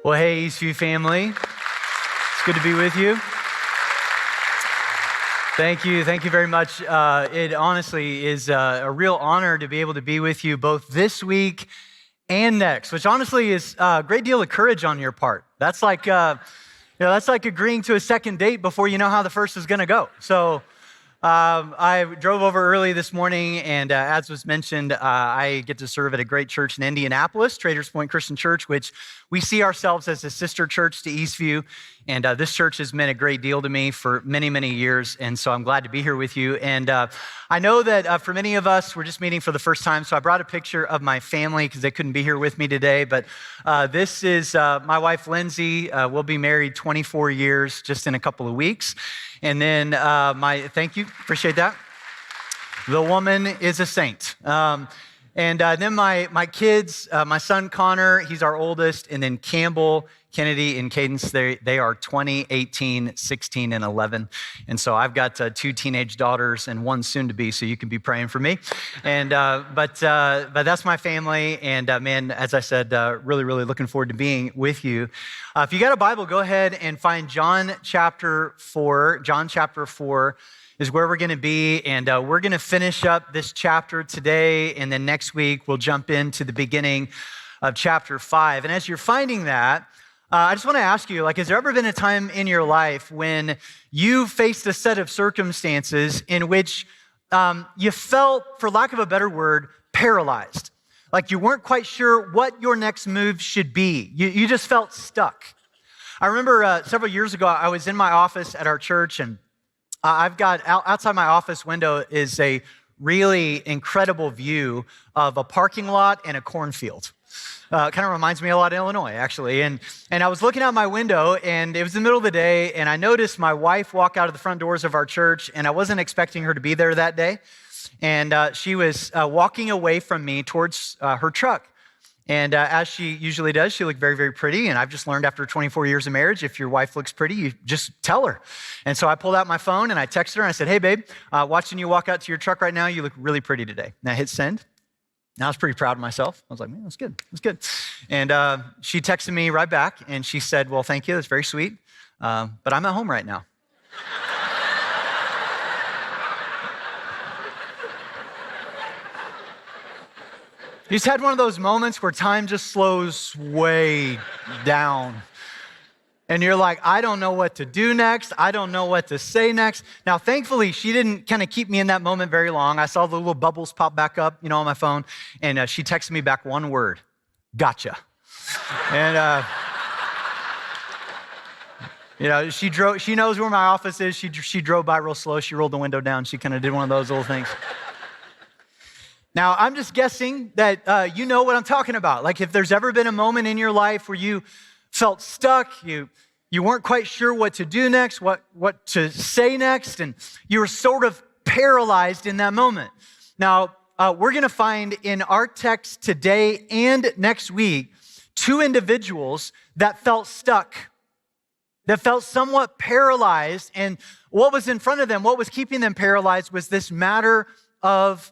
Well, hey, Eastview family. It's good to be with you. Thank you very much. It honestly is a real honor to be able to be with you both this week and next, which honestly is a great deal of courage on your part. That's like, that's like agreeing to a second date before you know how the first is going to go. So I drove over early this morning, and as was mentioned, I get to serve at a great church in Indianapolis, Traders Point Christian Church, which we see ourselves as a sister church to Eastview. And this church has meant a great deal to me for many, many years. And so I'm glad to be here with you. And I know that for many of us, we're just meeting for the first time. So I brought a picture of my family because they couldn't be here with me today. But this is my wife, Lindsay. We'll be married 24 years just in a couple of weeks. And then thank you, appreciate that. The woman is a saint. And then my kids, my son Connor, he's our oldest, and then Campbell, Kennedy, and Cadence, they are 20, 18, 16, and 11. And so I've got two teenage daughters and one soon to be, so you can be praying for me. And but that's my family, and man, as I said, really, really looking forward to being with you. If you got a Bible, go ahead and find John chapter 4. John chapter 4 is where we're going to be, and we're going to finish up this chapter today, and then next week we'll jump into the beginning of chapter 5. And as you're finding that, I just want to ask you, has there ever been a time in your life when you faced a set of circumstances in which you felt, for lack of a better word, paralyzed? Like you weren't quite sure what your next move should be. You just felt stuck. I remember several years ago, I was in my office at our church, and I've got outside my office window is a really incredible view of a parking lot and a cornfield. Kind of reminds me a lot of Illinois, actually. And I was looking out my window, and it was the middle of the day, and I noticed my wife walk out of the front doors of our church, and I wasn't expecting her to be there that day. And she was walking away from me towards her truck. And as she usually does, she looked very, very pretty. And I've just learned after 24 years of marriage, if your wife looks pretty, you just tell her. And so I pulled out my phone and I texted her and I said, "Hey, babe, watching you walk out to your truck right now, you look really pretty today." And I hit send. And I was pretty proud of myself. I was like, man, that's good. That's good. And she texted me right back and she said, "Well, thank you. That's very sweet. But I'm at home right now." You just had one of those moments where time just slows way down. And you're like, I don't know what to do next. I don't know what to say next. Now, thankfully, she didn't kind of keep me in that moment very long. I saw the little bubbles pop back up, on my phone. And she texted me back one word: "Gotcha." And, she knows where my office is. She drove by real slow. She rolled the window down. She kind of did one of those little things. Now, I'm just guessing that you know what I'm talking about. Like if there's ever been a moment in your life where you felt stuck, you weren't quite sure what to do next, what to say next, and you were sort of paralyzed in that moment. Now, we're going to find in our text today and next week two individuals that felt stuck, that felt somewhat paralyzed, and what was in front of them, what was keeping them paralyzed was this matter of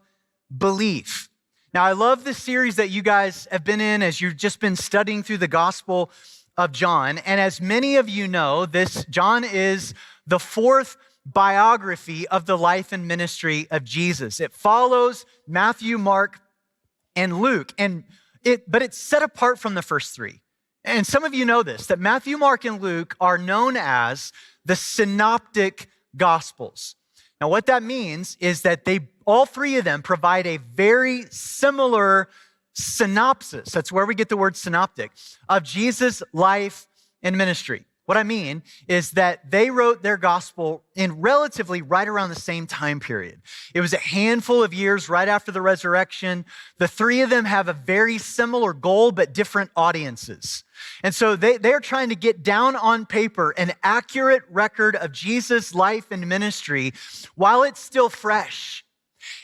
belief. Now, I love this series that you guys have been in as you've just been studying through the Gospel of John. And as many of you know, John is the fourth biography of the life and ministry of Jesus. It follows Matthew, Mark, and Luke, but it's set apart from the first three. And some of you know this, that Matthew, Mark, and Luke are known as the synoptic gospels. Now, what that means is that all three of them provide a very similar synopsis. That's where we get the word synoptic of Jesus' life and ministry. What I mean is that they wrote their gospel in relatively right around the same time period. It was a handful of years right after the resurrection. The three of them have a very similar goal, but different audiences. And so they're trying to get down on paper an accurate record of Jesus' life and ministry while it's still fresh.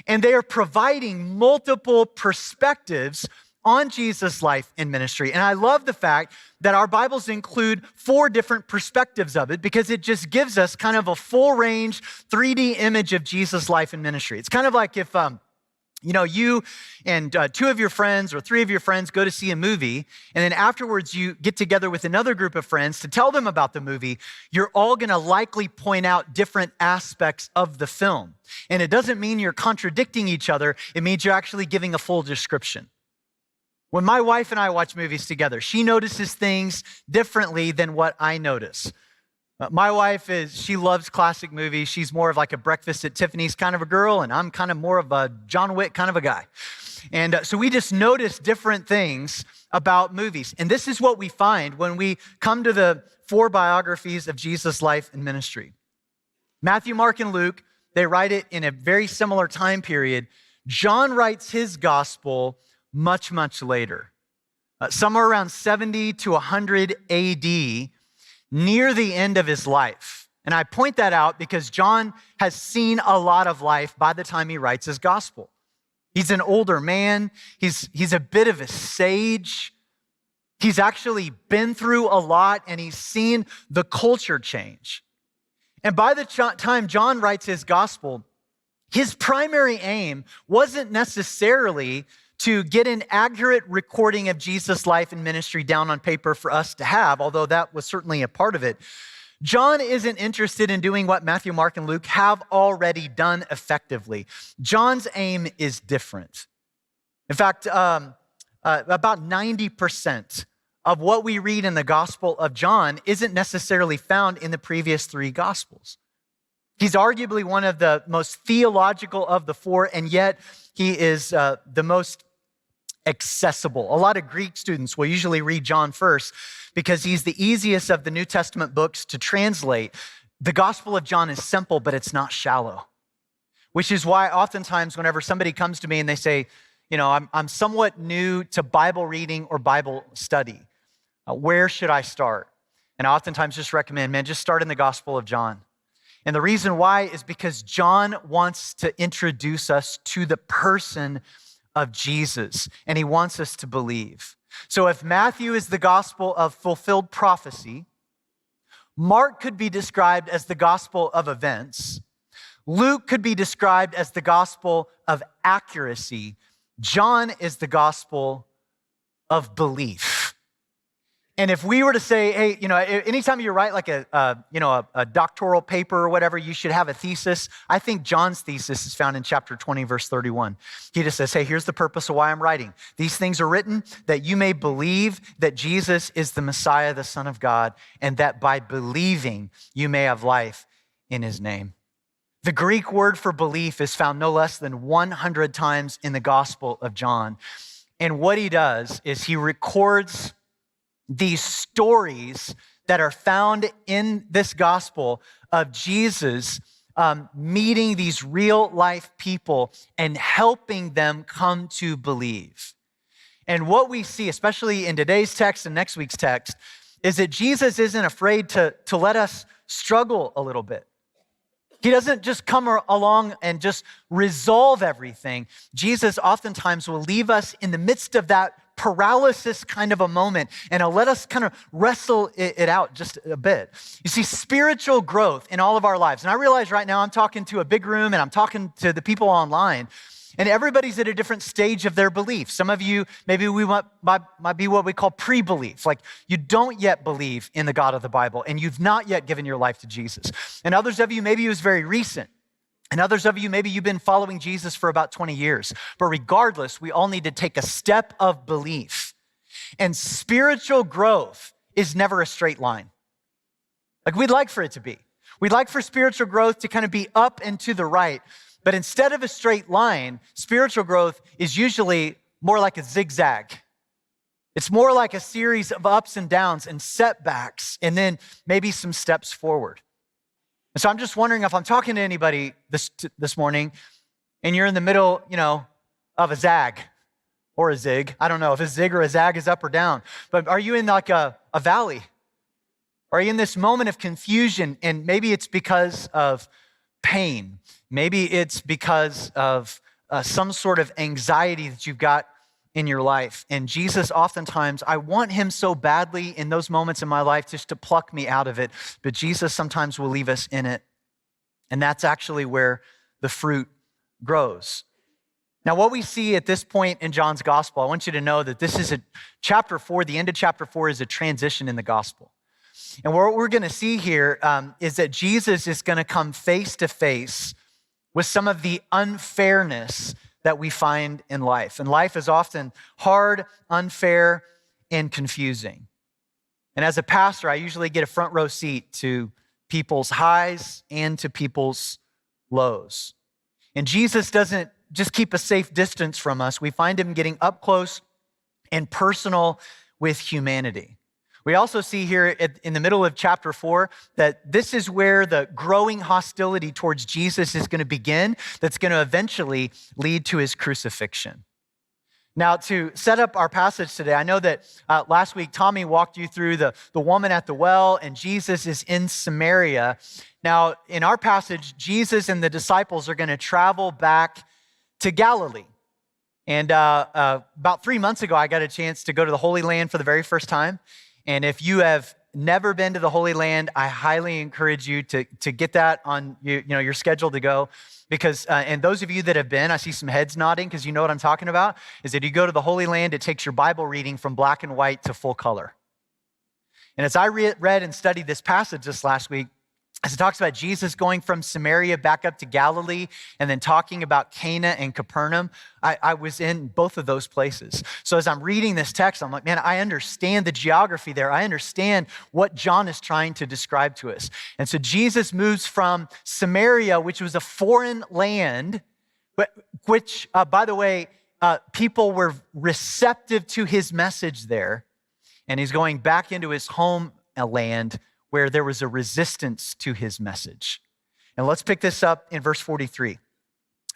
And they are providing multiple perspectives on Jesus' life and ministry. And I love the fact that our Bibles include 4 different perspectives of it because it just gives us kind of a full range 3D image of Jesus' life and ministry. It's kind of like if You and two of your friends or three of your friends go to see a movie, and then afterwards you get together with another group of friends to tell them about the movie. You're all gonna likely point out different aspects of the film. And it doesn't mean you're contradicting each other, it means you're actually giving a full description. When my wife and I watch movies together, she notices things differently than what I notice. My wife she loves classic movies. She's more of like a Breakfast at Tiffany's kind of a girl, and I'm kind of more of a John Wick kind of a guy. And so we just notice different things about movies. And this is what we find when we come to the 4 biographies of Jesus' life and ministry. Matthew, Mark, and Luke, they write it in a very similar time period. John writes his gospel much, much later, somewhere around 70 to 100 AD, near the end of his life. And I point that out because John has seen a lot of life by the time he writes his gospel. He's an older man. He's a bit of a sage. He's actually been through a lot, and he's seen the culture change. And by the time John writes his gospel, his primary aim wasn't necessarily to get an accurate recording of Jesus' life and ministry down on paper for us to have, although that was certainly a part of it. John isn't interested in doing what Matthew, Mark, and Luke have already done effectively. John's aim is different. In fact, about 90% of what we read in the Gospel of John isn't necessarily found in the previous 3 Gospels. He's arguably one of the most theological of the 4, and yet he is the most accessible. A lot of Greek students will usually read John first because he's the easiest of the New Testament books to translate. The Gospel of John is simple, but it's not shallow, which is why oftentimes whenever somebody comes to me and they say, I'm somewhat new to Bible reading or Bible study, where should I start? And I oftentimes just recommend, just start in the Gospel of John. And the reason why is because John wants to introduce us to the person of Jesus, and he wants us to believe. So if Matthew is the gospel of fulfilled prophecy, Mark could be described as the gospel of events, Luke could be described as the gospel of accuracy, John is the gospel of belief. And if we were to say, hey, anytime you write like a doctoral paper or whatever, you should have a thesis. I think John's thesis is found in chapter 20, verse 31. He just says, hey, here's the purpose of why I'm writing. These things are written that you may believe that Jesus is the Messiah, the Son of God, and that by believing you may have life in his name. The Greek word for belief is found no less than 100 times in the Gospel of John. And what he does is he records these stories that are found in this gospel of Jesus meeting these real life people and helping them come to believe. And what we see, especially in today's text and next week's text, is that Jesus isn't afraid to let us struggle a little bit. He doesn't just come along and just resolve everything. Jesus oftentimes will leave us in the midst of that paralysis kind of a moment, and he'll let us kind of wrestle it out just a bit. You see, spiritual growth in all of our lives, and I realize right now I'm talking to a big room and I'm talking to the people online, and everybody's at a different stage of their belief. Some of you, maybe we might be what we call pre-belief, like you don't yet believe in the God of the Bible and you've not yet given your life to Jesus. And others of you, maybe it was very recent. And others of you, maybe you've been following Jesus for about 20 years. But regardless, we all need to take a step of belief. And spiritual growth is never a straight line. Like we'd like for it to be. We'd like for spiritual growth to kind of be up and to the right. But instead of a straight line, spiritual growth is usually more like a zigzag. It's more like a series of ups and downs and setbacks, and then maybe some steps forward. And so I'm just wondering if I'm talking to anybody this morning and you're in the middle, of a zag or a zig. I don't know if a zig or a zag is up or down, but are you in like a valley? Are you in this moment of confusion? And maybe it's because of pain. Maybe it's because of some sort of anxiety that you've got in your life. And Jesus, oftentimes, I want him so badly in those moments in my life just to pluck me out of it. But Jesus sometimes will leave us in it. And that's actually where the fruit grows. Now, what we see at this point in John's gospel, I want you to know that this is chapter 4, the end of chapter 4 is a transition in the gospel. And what we're going to see here is that Jesus is going to come face to face with some of the unfairness that we find in life. And life is often hard, unfair, and confusing. And as a pastor, I usually get a front row seat to people's highs and to people's lows. And Jesus doesn't just keep a safe distance from us. We find him getting up close and personal with humanity. We also see here in the middle of chapter 4 that this is where the growing hostility towards Jesus is going to begin, that's going to eventually lead to his crucifixion. Now, to set up our passage today, I know that last week Tommy walked you through the woman at the well, and Jesus is in Samaria. Now, in our passage, Jesus and the disciples are going to travel back to Galilee. And about 3 months ago, I got a chance to go to the Holy Land for the very first time. And if you have never been to the Holy Land, I highly encourage you to get that on your schedule to go. Because, and those of you that have been, I see some heads nodding because you know what I'm talking about, is that you go to the Holy Land, it takes your Bible reading from black and white to full color. And as I read and studied this passage this last week, as it talks about Jesus going from Samaria back up to Galilee and then talking about Cana and Capernaum, I was in both of those places. So as I'm reading this text, I'm like, man, I understand the geography there. I understand what John is trying to describe to us. And so Jesus moves from Samaria, which was a foreign land, but which, by the way, people were receptive to his message there. And he's going back into his homeland where there was a resistance to his message. And let's pick this up in verse 43. It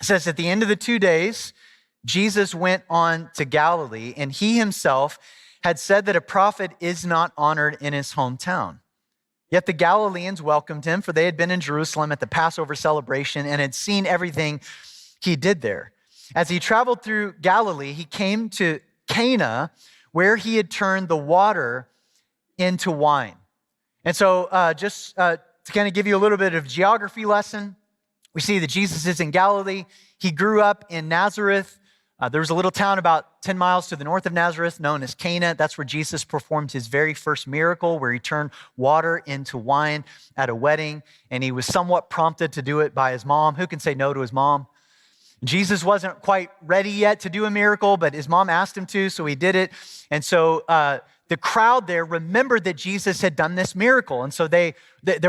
says, at the end of the 2 days, Jesus went on to Galilee, and he himself had said that a prophet is not honored in his hometown. Yet the Galileans welcomed him, for they had been in Jerusalem at the Passover celebration and had seen everything he did there. As he traveled through Galilee, he came to Cana, where he had turned the water into wine. And so just to kind of give you a little bit of geography lesson, we see that Jesus is in Galilee. He grew up in Nazareth. There was a little town about 10 miles to the north of Nazareth known as Cana. That's where Jesus performed his very first miracle, where he turned water into wine at a wedding. And he was somewhat prompted to do it by his mom. Who can say no to his mom? Jesus wasn't quite ready yet to do a miracle, but his mom asked him to, so he did it. And so the crowd there remembered that Jesus had done this miracle. And so there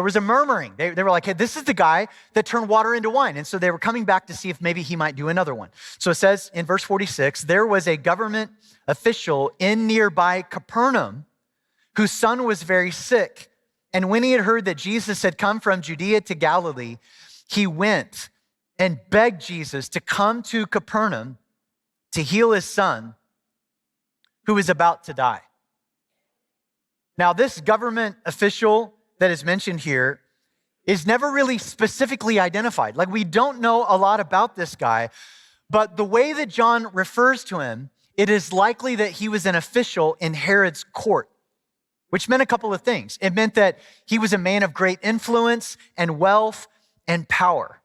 was a murmuring. They were like, hey, this is the guy that turned water into wine. And so they were coming back to see if maybe he might do another one. So it says in verse 46, there was a government official in nearby Capernaum whose son was very sick. And when he had heard that Jesus had come from Judea to Galilee, he went and begged Jesus to come to Capernaum to heal his son who was about to die. Now, this government official that is mentioned here is never really specifically identified. Like, we don't know a lot about this guy, but the way that John refers to him, it is likely that he was an official in Herod's court, which meant a couple of things. It meant that he was a man of great influence and wealth and power.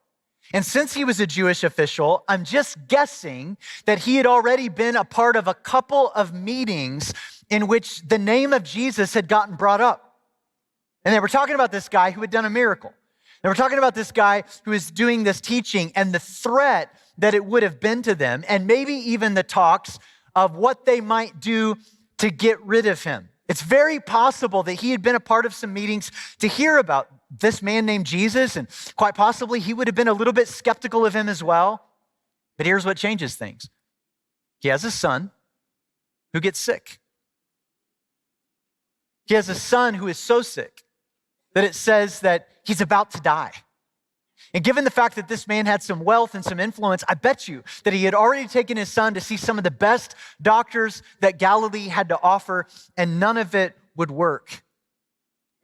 And since he was a Jewish official, I'm just guessing that he had already been a part of a couple of meetings in which the name of Jesus had gotten brought up. And they were talking about this guy who had done a miracle. They were talking about this guy who was doing this teaching and the threat that it would have been to them, and maybe even the talks of what they might do to get rid of him. It's very possible that he had been a part of some meetings to hear about this man named Jesus, and quite possibly he would have been a little bit skeptical of him as well. But here's what changes things. He has a son who gets sick. He has a son who is so sick that it says that he's about to die. And given the fact that this man had some wealth and some influence, I bet you that he had already taken his son to see some of the best doctors that Galilee had to offer, and none of it would work.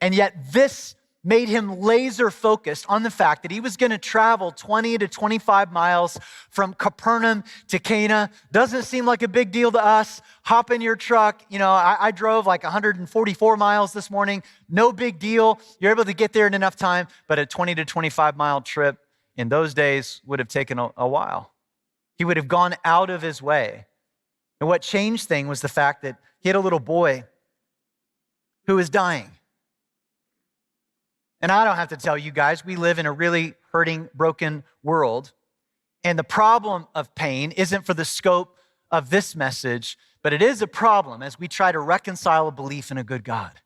And yet this made him laser focused on the fact that he was going to travel 20 to 25 miles from Capernaum to Cana. Doesn't seem like a big deal to us. Hop in your truck. You know, I drove like 144 miles this morning. No big deal. You're able to get there in enough time, but a 20 to 25 mile trip in those days would have taken a while. He would have gone out of his way. And what changed things was the fact that he had a little boy who was dying. And I don't have to tell you guys, we live in a really hurting, broken world. And the problem of pain isn't for the scope of this message, but it is a problem as we try to reconcile a belief in a good God.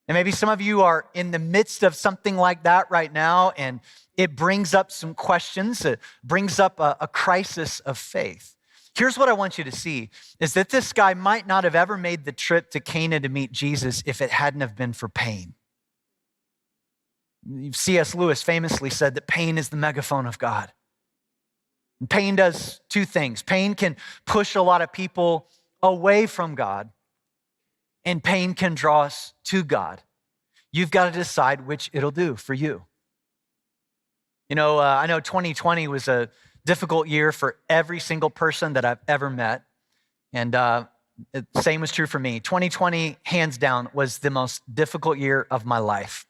And maybe some of you are in the midst of something like that right now, and it brings up some questions. It brings up a crisis of faith. Here's what I want you to see, is that this guy might not have ever made the trip to Cana to meet Jesus if it hadn't have been for pain. C.S. Lewis famously said that pain is the megaphone of God. And pain does two things. Pain can push a lot of people away from God, and pain can draw us to God. You've got to decide which it'll do for you. You know, I know 2020 was a difficult year for every single person that I've ever met. And same was true for me. 2020, hands down, was the most difficult year of my life.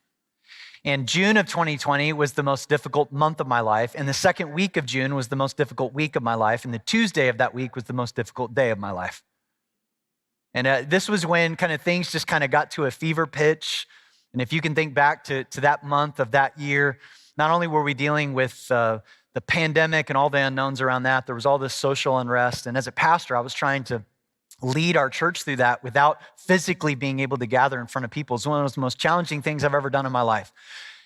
And June of 2020 was the most difficult month of my life. And the second week of June was the most difficult week of my life. And the Tuesday of that week was the most difficult day of my life. And this was when kind of things just kind of got to a fever pitch. And if you can think back to that month of that year, not only were we dealing with the pandemic and all the unknowns around that, there was all this social unrest. And as a pastor, I was trying to lead our church through that without physically being able to gather in front of people. It's one of the most challenging things I've ever done in my life.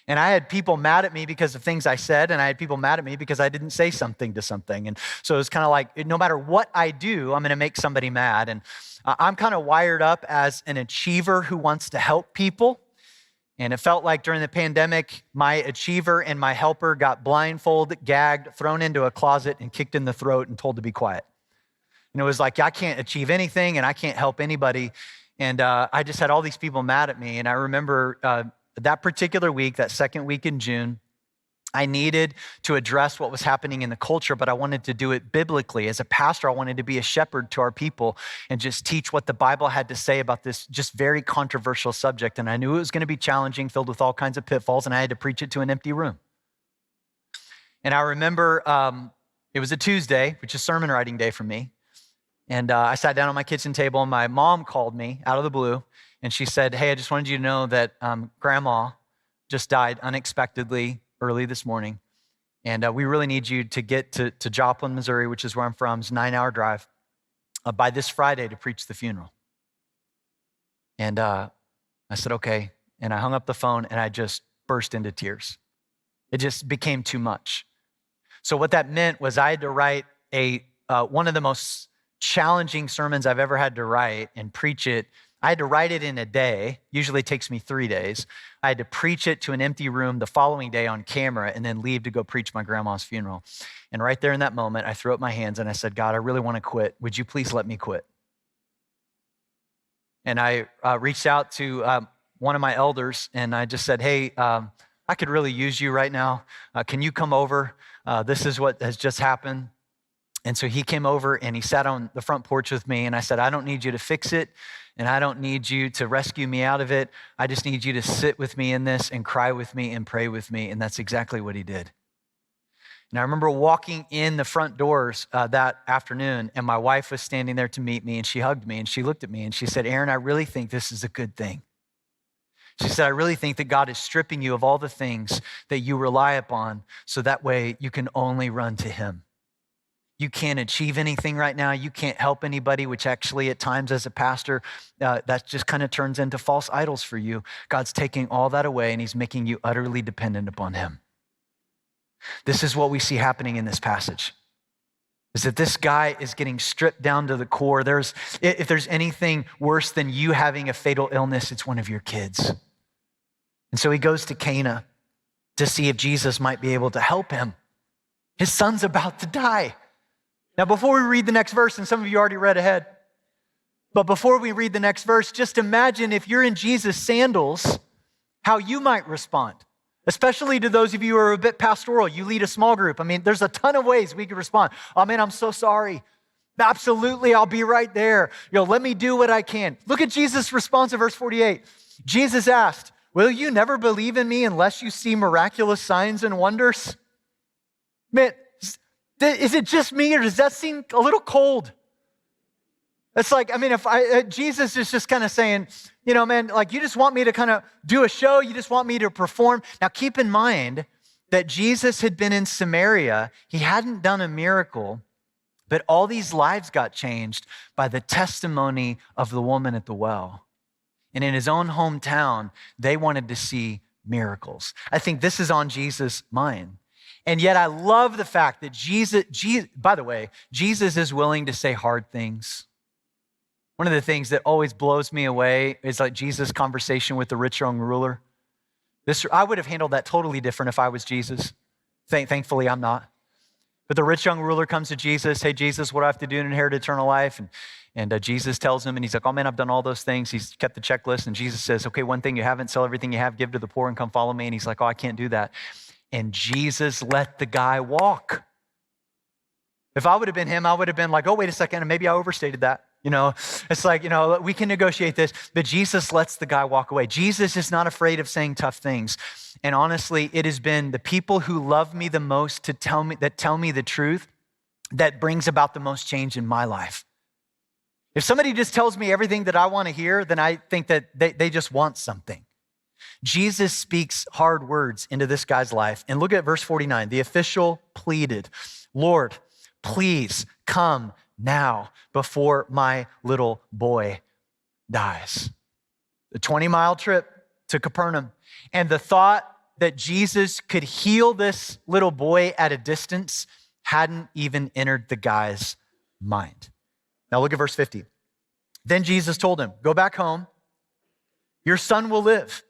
And I had people mad at me because of things I said, and I had people mad at me because I didn't say something to something. And so it was kind of like, no matter what I do, I'm going to make somebody mad. And I'm kind of wired up as an achiever who wants to help people. And it felt like during the pandemic, my achiever and my helper got blindfolded, gagged, thrown into a closet, and kicked in the throat and told to be quiet. And it was like, I can't achieve anything and I can't help anybody. And I just had all these people mad at me. And I remember that particular week, that second week in June, I needed to address what was happening in the culture, but I wanted to do it biblically. As a pastor, I wanted to be a shepherd to our people and just teach what the Bible had to say about this just very controversial subject. And I knew it was going to be challenging, filled with all kinds of pitfalls, and I had to preach it to an empty room. And I remember it was a Tuesday, which is sermon writing day for me. And I sat down on my kitchen table, and my mom called me out of the blue, and she said, "Hey, I just wanted you to know that Grandma just died unexpectedly early this morning, and we really need you to get to Joplin, Missouri, which is where I'm from. It's a 9-hour drive, by this Friday to preach the funeral." And I said, "Okay." And I hung up the phone, and I just burst into tears. It just became too much. So what that meant was I had to write one of the most challenging sermons I've ever had to write and preach it. I had to write it in a day. Usually it takes me 3 days. I had to preach it to an empty room the following day on camera and then leave to go preach my grandma's funeral. And right there in that moment, I threw up my hands and I said, "God, I really want to quit. Would you please let me quit?" And I reached out to one of my elders and I just said, "Hey, I could really use you right now. Can you come over? This is what has just happened." And so he came over and he sat on the front porch with me and I said, "I don't need you to fix it and I don't need you to rescue me out of it. I just need you to sit with me in this and cry with me and pray with me." And that's exactly what he did. And I remember walking in the front doors that afternoon, and my wife was standing there to meet me, and she hugged me and she looked at me and she said, "Aaron, I really think this is a good thing." She said, "I really think that God is stripping you of all the things that you rely upon so that way you can only run to him. You can't achieve anything right now. You can't help anybody," which actually at times as a pastor, that just kind of turns into false idols for you. God's taking all that away and he's making you utterly dependent upon him. This is what we see happening in this passage, is that this guy is getting stripped down to the core. If there's anything worse than you having a fatal illness, it's one of your kids. And so he goes to Cana to see if Jesus might be able to help him. His son's about to die. Now, before we read the next verse, and some of you already read ahead, but before we read the next verse, just imagine if you're in Jesus' sandals, how you might respond, especially to those of you who are a bit pastoral. You lead a small group. I mean, there's a ton of ways we could respond. "Oh man, I'm so sorry. Absolutely, I'll be right there. Let me do what I can." Look at Jesus' response in verse 48. Jesus asked, "Will you never believe in me unless you see miraculous signs and wonders?" Man, Is it just me, or does that seem a little cold? It's like, if Jesus is just kind of saying, man, like you just want me to kind of do a show, you just want me to perform. Now keep in mind that Jesus had been in Samaria. He hadn't done a miracle, but all these lives got changed by the testimony of the woman at the well. And in his own hometown, they wanted to see miracles. I think this is on Jesus' mind. And yet I love the fact that Jesus, by the way, Jesus is willing to say hard things. One of the things that always blows me away is like Jesus' conversation with the rich young ruler. I would have handled that totally different if I was Jesus. Thankfully, I'm not. But the rich young ruler comes to Jesus. Hey, Jesus, what do I have to do to inherit eternal life? And Jesus tells him, and he's like, oh man, I've done all those things. He's kept the checklist. And Jesus says, okay, one thing you haven't, sell everything you have, give to the poor and come follow me. And he's like, oh, I can't do that. And Jesus let the guy walk. If I would have been him, I would have been like, oh, wait a second, and maybe I overstated that. It's like, we can negotiate this, but Jesus lets the guy walk away. Jesus is not afraid of saying tough things. And honestly, it has been the people who love me the most that tell me the truth that brings about the most change in my life. If somebody just tells me everything that I want to hear, then I think that they just want something. Jesus speaks hard words into this guy's life. And look at verse 49. The official pleaded, Lord, please come now before my little boy dies. The 20-mile trip to Capernaum. And the thought that Jesus could heal this little boy at a distance hadn't even entered the guy's mind. Now look at verse 50. Then Jesus told him, go back home. Your son will live.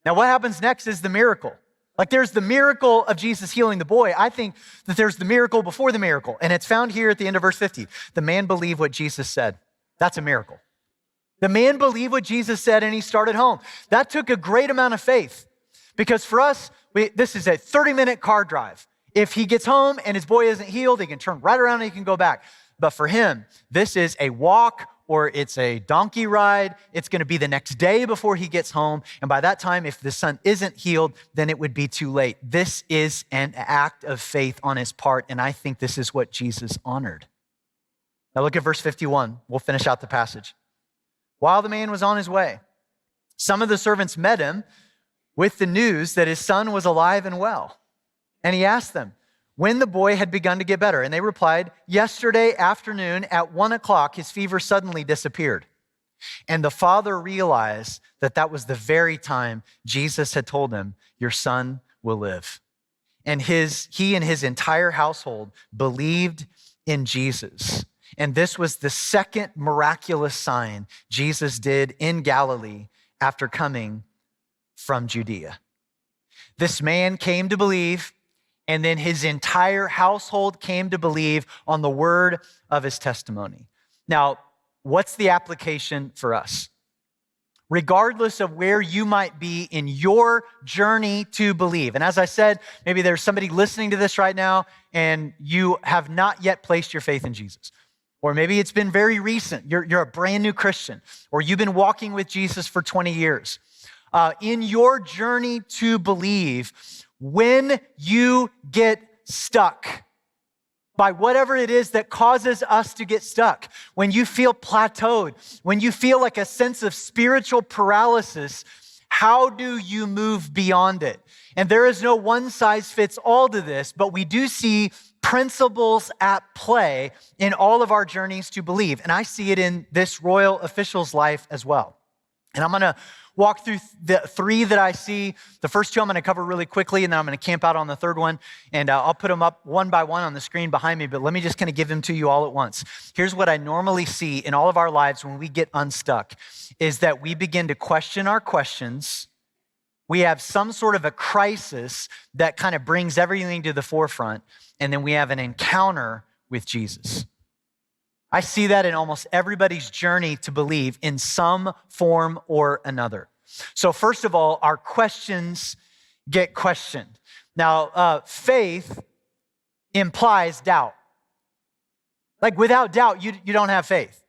Now what happens next is the miracle. Like there's the miracle of Jesus healing the boy. I think that there's the miracle before the miracle. And it's found here at the end of verse 50. The man believed what Jesus said. That's a miracle. The man believed what Jesus said and he started home. That took a great amount of faith. Because for us, this is a 30-minute car drive. If he gets home and his boy isn't healed, he can turn right around and he can go back. But for him, this is a walk or it's a donkey ride. It's going to be the next day before he gets home. And by that time, if the son isn't healed, then it would be too late. This is an act of faith on his part. And I think this is what Jesus honored. Now look at verse 51. We'll finish out the passage. While the man was on his way, some of the servants met him with the news that his son was alive and well. And he asked them when the boy had begun to get better. And they replied, yesterday afternoon at 1:00, his fever suddenly disappeared. And the father realized that that was the very time Jesus had told him, your son will live. And he and his entire household believed in Jesus. And this was the second miraculous sign Jesus did in Galilee after coming from Judea. This man came to believe, and then his entire household came to believe on the word of his testimony. Now, what's the application for us? Regardless of where you might be in your journey to believe. And as I said, maybe there's somebody listening to this right now and you have not yet placed your faith in Jesus. Or maybe it's been very recent. You're a brand new Christian, or you've been walking with Jesus for 20 years. In your journey to believe, when you get stuck by whatever it is that causes us to get stuck, when you feel plateaued, when you feel like a sense of spiritual paralysis, how do you move beyond it? And there is no one size fits all to this, but we do see principles at play in all of our journeys to believe. And I see it in this royal official's life as well. And I'm going to walk through the three that I see. The first two I'm going to cover really quickly, and then I'm going to camp out on the third one, and I'll put them up one by one on the screen behind me, but let me just kind of give them to you all at once. Here's what I normally see in all of our lives when we get unstuck, is that we begin to question our questions. We have some sort of a crisis that kind of brings everything to the forefront, and then we have an encounter with Jesus. I see that in almost everybody's journey to believe in some form or another. So first of all, our questions get questioned. Now, faith implies doubt. Like without doubt, you don't have faith.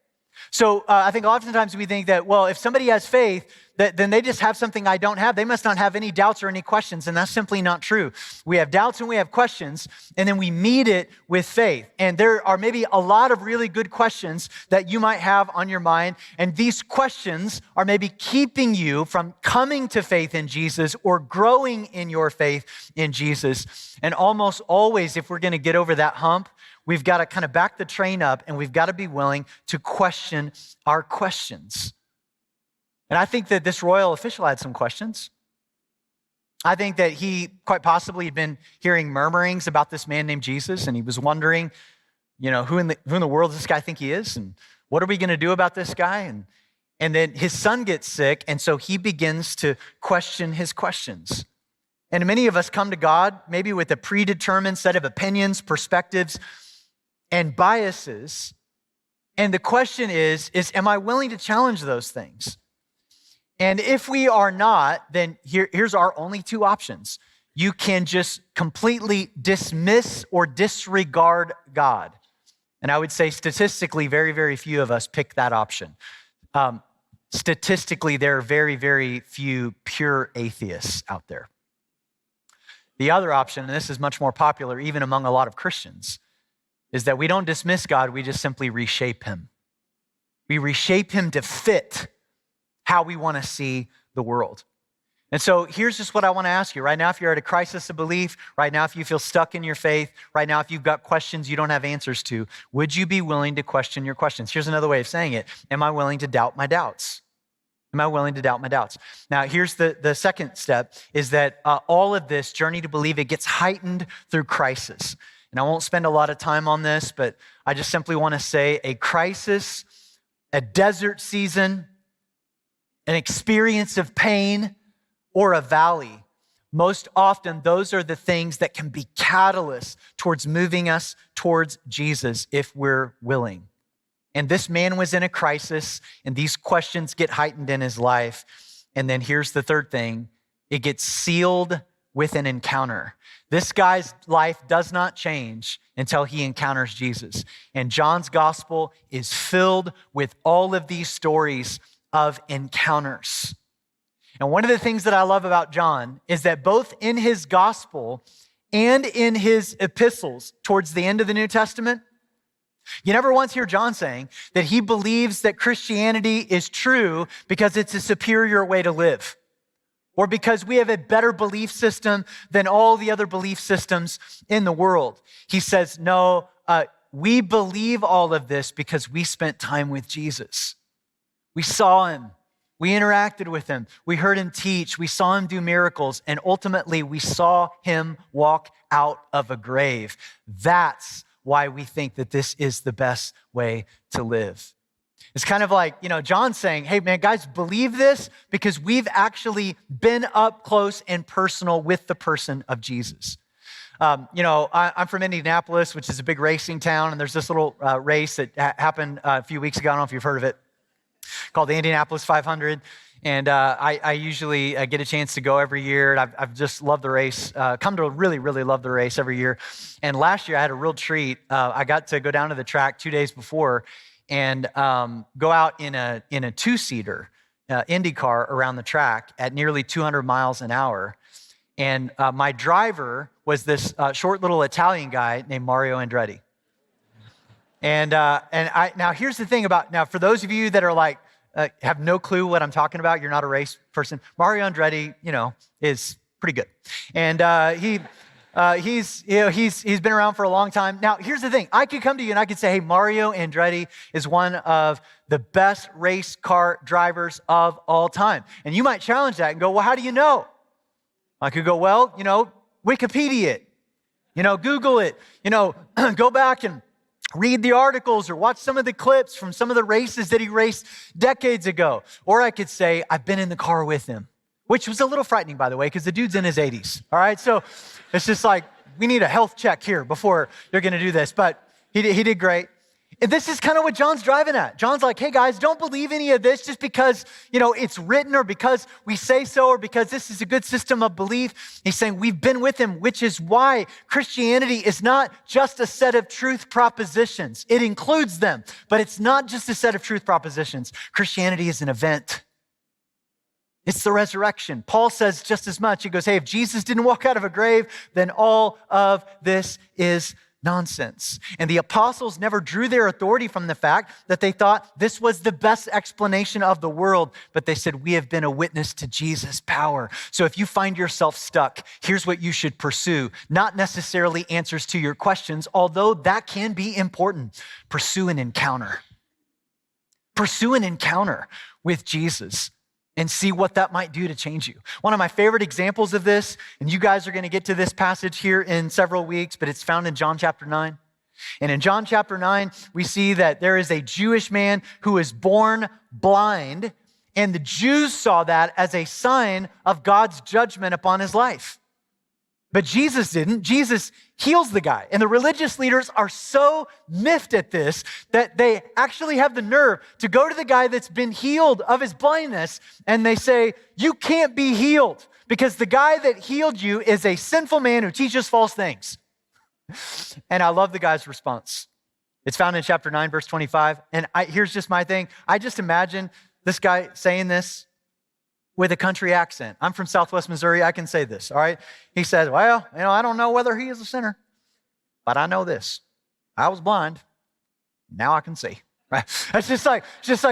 So I think oftentimes we think that, well, if somebody has faith, then they just have something I don't have. They must not have any doubts or any questions, and that's simply not true. We have doubts and we have questions, and then we meet it with faith. And there are maybe a lot of really good questions that you might have on your mind, and these questions are maybe keeping you from coming to faith in Jesus or growing in your faith in Jesus. And almost always, if we're going to get over that hump, we've got to kind of back the train up, and we've got to be willing to question our questions. And I think that this royal official had some questions. I think that he quite possibly had been hearing murmurings about this man named Jesus, and he was wondering, who in the world does this guy think he is? And what are we going to do about this guy? And then his son gets sick, and so he begins to question his questions. And many of us come to God maybe with a predetermined set of opinions, perspectives, and biases. And the question is am I willing to challenge those things? And if we are not, then here's our only two options. You can just completely dismiss or disregard God. And I would say statistically, very, very few of us pick that option. Statistically, there are very, very few pure atheists out there. The other option, and this is much more popular even among a lot of Christians, is that we don't dismiss God, we just simply reshape him. We reshape him to fit how we want to see the world. And so here's just what I want to ask you. Right now, if you're at a crisis of belief, right now, if you feel stuck in your faith, right now, if you've got questions you don't have answers to, would you be willing to question your questions? Here's another way of saying it. Am I willing to doubt my doubts? Am I willing to doubt my doubts? Now, here's the second step, is that all of this journey to believe, it gets heightened through crisis. And I won't spend a lot of time on this, but I just simply want to say a crisis, a desert season, an experience of pain, or a valley. Most often, those are the things that can be catalysts towards moving us towards Jesus if we're willing. And this man was in a crisis, and these questions get heightened in his life. And then here's the third thing. It gets sealed with an encounter. This guy's life does not change until he encounters Jesus. And John's gospel is filled with all of these stories of encounters. And one of the things that I love about John is that both in his gospel and in his epistles towards the end of the New Testament, you never once hear John saying that he believes that Christianity is true because it's a superior way to live, or because we have a better belief system than all the other belief systems in the world. He says, no, we believe all of this because we spent time with Jesus. We saw him. We interacted with him. We heard him teach. We saw him do miracles. And ultimately, we saw him walk out of a grave. That's why we think that this is the best way to live. It's kind of like, John saying, hey, man, guys, believe this because we've actually been up close and personal with the person of Jesus. I'm from Indianapolis, which is a big racing town. And there's this little race that happened a few weeks ago. I don't know if you've heard of it, called the Indianapolis 500. And I usually get a chance to go every year. And I've just loved the race, come to really, really love the race every year. And last year I had a real treat. I got to go down to the track 2 days before and go out in a two-seater Indy car around the track at nearly 200 miles an hour. And my driver was this short little Italian guy named Mario Andretti. And now here's the thing now for those of you that are like, have no clue what I'm talking about, you're not a race person, Mario Andretti, is pretty good. And he's been around for a long time. Now, here's the thing. I could come to you and I could say, hey, Mario Andretti is one of the best race car drivers of all time. And you might challenge that and go, well, how do you know? I could go, well, Wikipedia it, Google it, go back and read the articles or watch some of the clips from some of the races that he raced decades ago. Or I could say, I've been in the car with him, which was a little frightening, by the way, because the dude's in his 80s, all right? So it's just like, we need a health check here before you're going to do this. But he did great. And this is kind of what John's driving at. John's like, hey guys, don't believe any of this just because, it's written or because we say so or because this is a good system of belief. He's saying we've been with him, which is why Christianity is not just a set of truth propositions. It includes them, but it's not just a set of truth propositions. Christianity is an event. It's the resurrection. Paul says just as much. He goes, hey, if Jesus didn't walk out of a grave, then all of this is nonsense. And the apostles never drew their authority from the fact that they thought this was the best explanation of the world, but they said, we have been a witness to Jesus' power. So if you find yourself stuck, here's what you should pursue. Not necessarily answers to your questions, although that can be important. Pursue an encounter. Pursue an encounter with Jesus and see what that might do to change you. One of my favorite examples of this, and you guys are going to get to this passage here in several weeks, but it's found in John chapter 9. And in John chapter 9, we see that there is a Jewish man who is born blind, and the Jews saw that as a sign of God's judgment upon his life. But Jesus didn't. Jesus heals the guy. And the religious leaders are so miffed at this that they actually have the nerve to go to the guy that's been healed of his blindness, and they say, you can't be healed because the guy that healed you is a sinful man who teaches false things. And I love the guy's response. It's found in chapter 9, verse 25. And here's just my thing. I just imagine this guy saying this with a country accent. I'm from Southwest Missouri. I can say this, all right? He says, well, I don't know whether he is a sinner, but I know this. I was blind. Now I can see, right? It's just like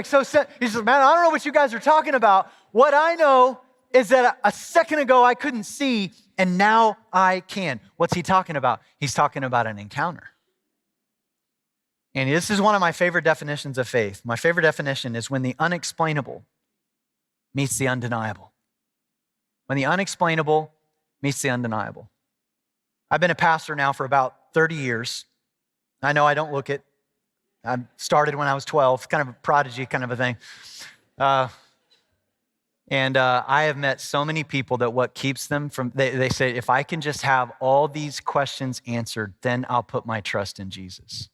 so. He says, man, I don't know what you guys are talking about. What I know is that a second ago I couldn't see, and now I can. What's he talking about? He's talking about an encounter. And this is one of my favorite definitions of faith. My favorite definition is when the unexplainable meets the undeniable. When the unexplainable meets the undeniable. I've been a pastor now for about 30 years. I know I don't look it. I started when I was 12, kind of a prodigy kind of a thing. And I have met so many people that what keeps them from, they say, if I can just have all these questions answered, then I'll put my trust in Jesus.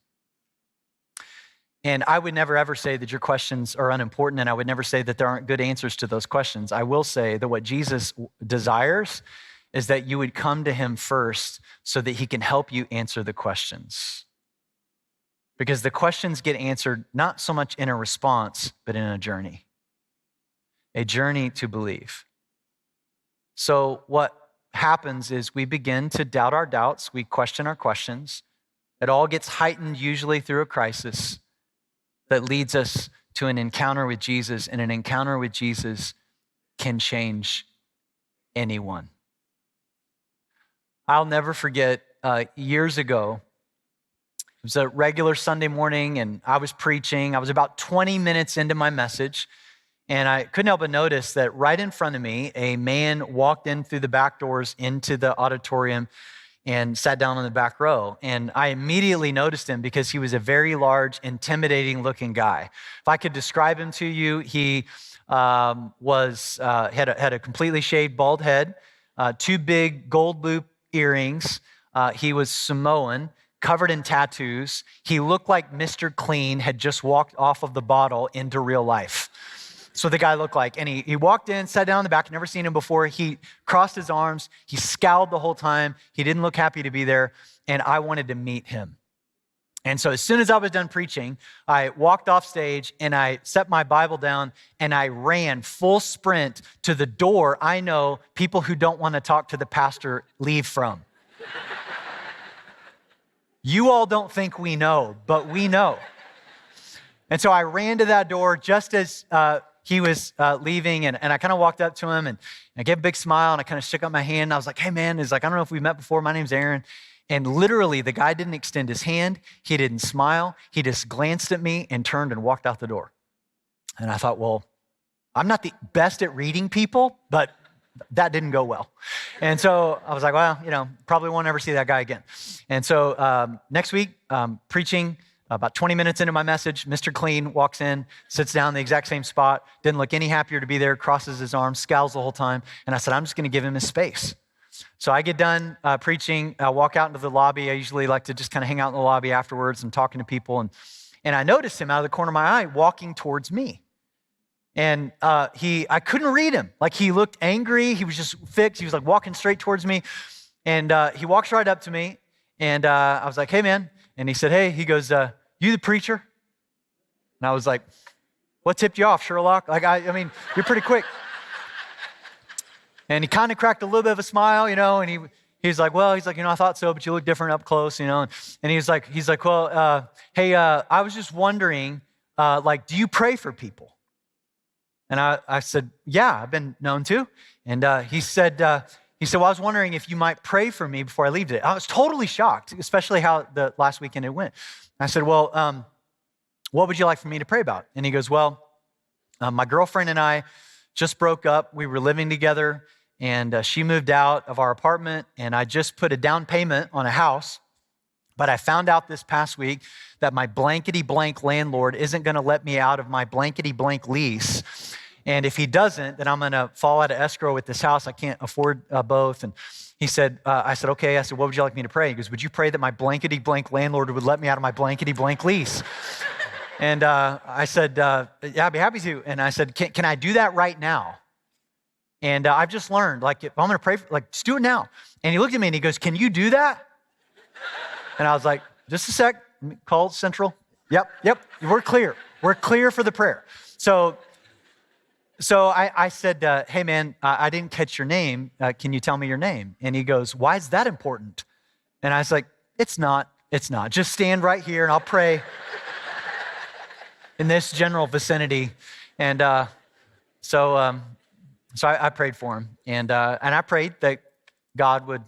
And I would never ever say that your questions are unimportant, and I would never say that there aren't good answers to those questions. I will say that what Jesus desires is that you would come to him first so that he can help you answer the questions. Because the questions get answered not so much in a response, but in a journey to believe. So what happens is we begin to doubt our doubts. We question our questions. It all gets heightened usually through a crisis that leads us to an encounter with Jesus, and an encounter with Jesus can change anyone. I'll never forget years ago, it was a regular Sunday morning, and I was preaching. I was about 20 minutes into my message, and I couldn't help but notice that right in front of me, a man walked in through the back doors into the auditorium and sat down on the back row. And I immediately noticed him because he was a very large, intimidating looking guy. If I could describe him to you, he had a completely shaved bald head, two big gold loop earrings. He was Samoan, covered in tattoos. He looked like Mr. Clean had just walked off of the bottle into real life. So the guy looked like, and he walked in, sat down in the back, never seen him before. He crossed his arms. He scowled the whole time. He didn't look happy to be there, and I wanted to meet him. And so as soon as I was done preaching, I walked off stage, and I set my Bible down, and I ran full sprint to the door I know people who don't want to talk to the pastor leave from. You all don't think we know, but we know. And so I ran to that door just as he was leaving, and I kind of walked up to him, and I gave a big smile, and I kind of shook out my hand, and I was like, hey, man, he's like, I don't know if we've met before. My name's Aaron. And literally, the guy didn't extend his hand. He didn't smile. He just glanced at me and turned and walked out the door. And I thought, well, I'm not the best at reading people, but that didn't go well. And so I was like, well, probably won't ever see that guy again. And so next week, preaching, about 20 minutes into my message, Mr. Clean walks in, sits down in the exact same spot, didn't look any happier to be there, crosses his arms, scowls the whole time. And I said, I'm just going to give him his space. So I get done preaching, I walk out into the lobby. I usually like to just kind of hang out in the lobby afterwards and talking to people. And I noticed him out of the corner of my eye walking towards me. And I couldn't read him. Like, he looked angry. He was just fixed. He was like walking straight towards me. And he walks right up to me. And I was like, hey, man. And he said, hey, he goes, you the preacher? And I was like, what tipped you off, Sherlock? Like, I mean, you're pretty quick. And he kind of cracked a little bit of a smile, and he's like, I thought so, but you look different up close, And he's like, well, hey, I was just wondering, do you pray for people? And I said, yeah, I've been known to. And he said, well, I was wondering if you might pray for me before I leave today. I was totally shocked, especially how the last weekend it went. I said, well, what would you like for me to pray about? And he goes, well, my girlfriend and I just broke up. We were living together, and she moved out of our apartment, and I just put a down payment on a house. But I found out this past week that my blankety blank landlord isn't going to let me out of my blankety blank lease. And if he doesn't, then I'm going to fall out of escrow with this house. I can't afford both. And he said, I said, okay. I said, what would you like me to pray? He goes, would you pray that my blankety blank landlord would let me out of my blankety blank lease? And I said, yeah, I'd be happy to. And I said, can I do that right now? And I've just learned, if I'm going to pray, just do it now. And he looked at me and he goes, can you do that? And I was like, just a sec, call Central. Yep, we're clear. We're clear for the prayer. So I said, hey man, I didn't catch your name. Can you tell me your name? And he goes, why is that important? And I was like, it's not. Just stand right here and I'll pray in this general vicinity. And so I prayed for him. And I prayed that God would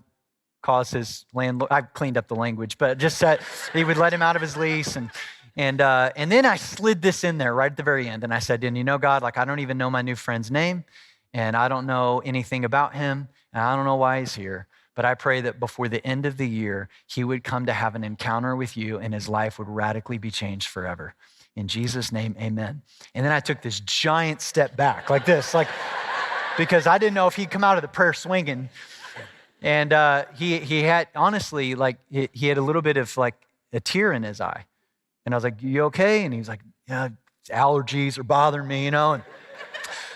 cause his landlord, I cleaned up the language, but just that he would let him out of his lease. And then I slid this in there right at the very end. And I said, and God, I don't even know my new friend's name, and I don't know anything about him, and I don't know why he's here. But I pray that before the end of the year, he would come to have an encounter with you and his life would radically be changed forever. In Jesus' name, amen. And then I took this giant step back like this, because I didn't know if he'd come out of the prayer swinging. And he had, honestly, he had a little bit of a tear in his eye. And I was like, you okay? And he was like, yeah, allergies are bothering me, And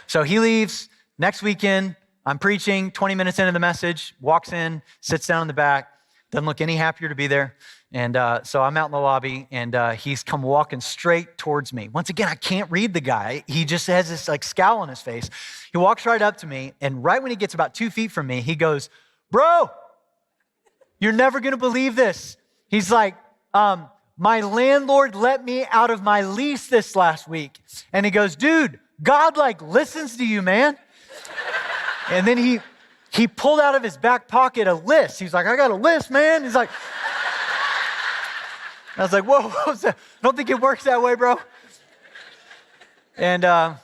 so he leaves. Next weekend, I'm preaching, 20 minutes into the message, walks in, sits down in the back, doesn't look any happier to be there. And so I'm out in the lobby, and he's come walking straight towards me. Once again, I can't read the guy. He just has this scowl on his face. He walks right up to me, and right when he gets about 2 feet from me, he goes, bro, you're never going to believe this. He's like, my landlord let me out of my lease this last week. And he goes, dude, God listens to you, man. And then he pulled out of his back pocket a list. He's like, I got a list, man. He's like, I was like, whoa, I don't think it works that way, bro. And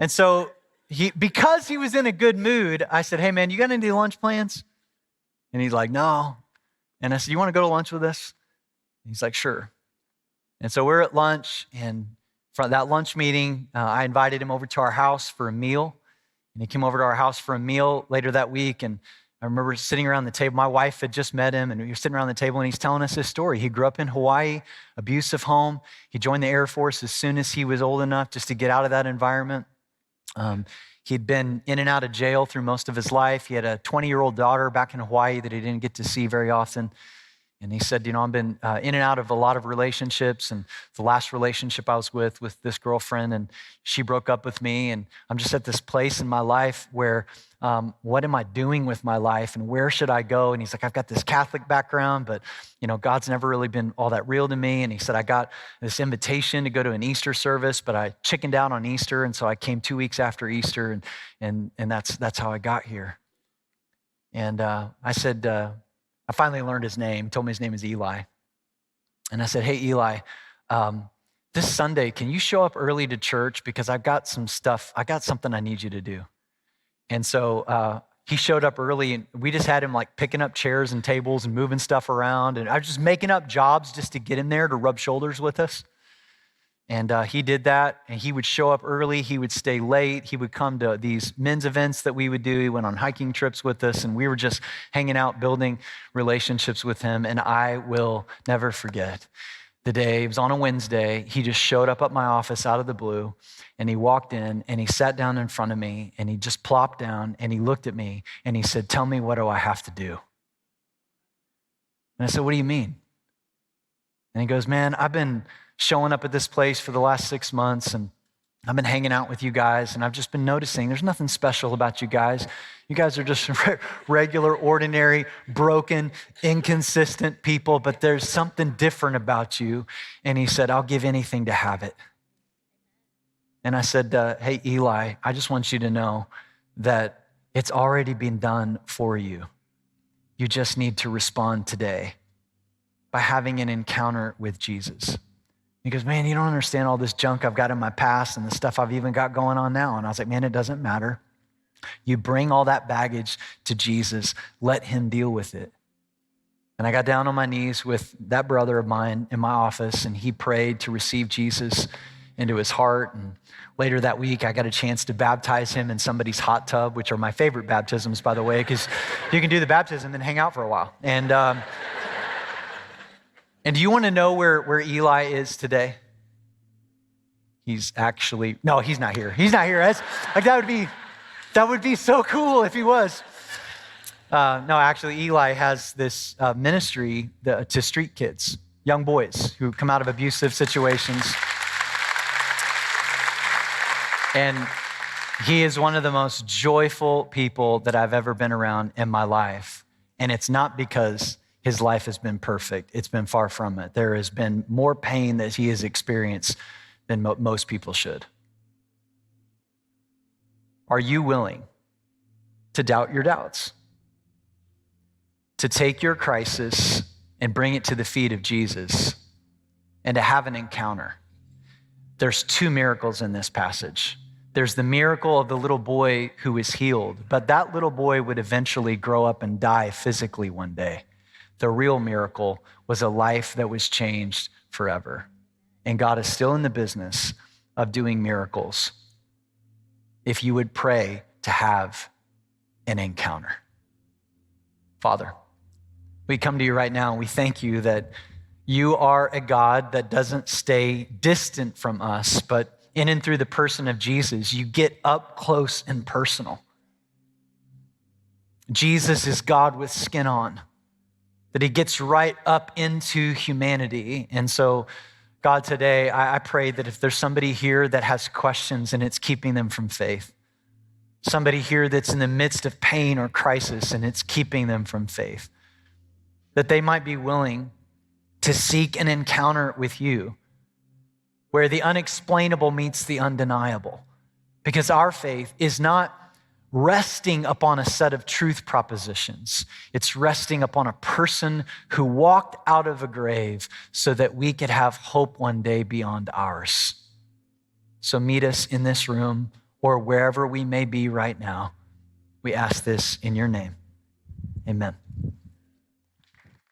so because he was in a good mood, I said, hey man, you got any lunch plans? And he's like, no. And I said, you want to go to lunch with us? He's like, sure. And so we're at lunch, and from that lunch meeting, I invited him over to our house for a meal. And he came over to our house for a meal later that week. And I remember sitting around the table. My wife had just met him, and we were sitting around the table, and he's telling us his story. He grew up in Hawaii, abusive home. He joined the Air Force as soon as he was old enough just to get out of that environment. He'd been in and out of jail through most of his life. He had a 20-year-old daughter back in Hawaii that he didn't get to see very often. And he said, I've been in and out of a lot of relationships. And the last relationship I was with this girlfriend, and she broke up with me. And I'm just at this place in my life where, what am I doing with my life, and where should I go? And he's like, I've got this Catholic background, but God's never really been all that real to me. And he said, I got this invitation to go to an Easter service, but I chickened out on Easter. And so I came 2 weeks after Easter, and that's how I got here. And I said, I finally learned his name, told me his name is Eli. And I said, hey, Eli, this Sunday, can you show up early to church? Because I got something I need you to do. And so he showed up early, and we just had him picking up chairs and tables and moving stuff around. And I was just making up jobs just to get him there to rub shoulders with us. And he did that, and he would show up early. He would stay late. He would come to these men's events that we would do. He went on hiking trips with us, and we were just hanging out, building relationships with him. And I will never forget the day. It was on a Wednesday. He just showed up at my office out of the blue, and he walked in, and he sat down in front of me, and he just plopped down, and he looked at me, and he said, tell me, what do I have to do? And I said, what do you mean? And he goes, man, I've been showing up at this place for the last 6 months, and I've been hanging out with you guys, and I've just been noticing there's nothing special about you guys. You guys are just regular, ordinary, broken, inconsistent people, but there's something different about you. And he said, I'll give anything to have it. And I said, hey, Eli, I just want you to know that it's already been done for you. You just need to respond today by having an encounter with Jesus. He goes, man, you don't understand all this junk I've got in my past and the stuff I've even got going on now. And I was like, man, it doesn't matter. You bring all that baggage to Jesus. Let him deal with it. And I got down on my knees with that brother of mine in my office, and he prayed to receive Jesus into his heart. And later that week, I got a chance to baptize him in somebody's hot tub, which are my favorite baptisms, by the way, because you can do the baptism and then hang out for a while. And do you want to know where Eli is today? He's actually, no, he's not here. He's not here. That would be so cool if he was. No, actually, Eli has this ministry to street kids, young boys who come out of abusive situations. And he is one of the most joyful people that I've ever been around in my life. And it's not because his life has been perfect. It's been far from it. There has been more pain that he has experienced than most people should. Are you willing to doubt your doubts? To take your crisis and bring it to the feet of Jesus and to have an encounter? There's two miracles in this passage. There's the miracle of the little boy who is healed, but that little boy would eventually grow up and die physically one day. The real miracle was a life that was changed forever. And God is still in the business of doing miracles if you would pray to have an encounter. Father, we come to you right now and we thank you that you are a God that doesn't stay distant from us, but in and through the person of Jesus, you get up close and personal. Jesus is God with skin on, that he gets right up into humanity. And so, God, today, I pray that if there's somebody here that has questions and it's keeping them from faith, somebody here that's in the midst of pain or crisis and it's keeping them from faith, that they might be willing to seek an encounter with you where the unexplainable meets the undeniable. Because our faith is not resting upon a set of truth propositions. It's resting upon a person who walked out of a grave so that we could have hope one day beyond ours. So meet us in this room or wherever we may be right now. We ask this in your name. Amen.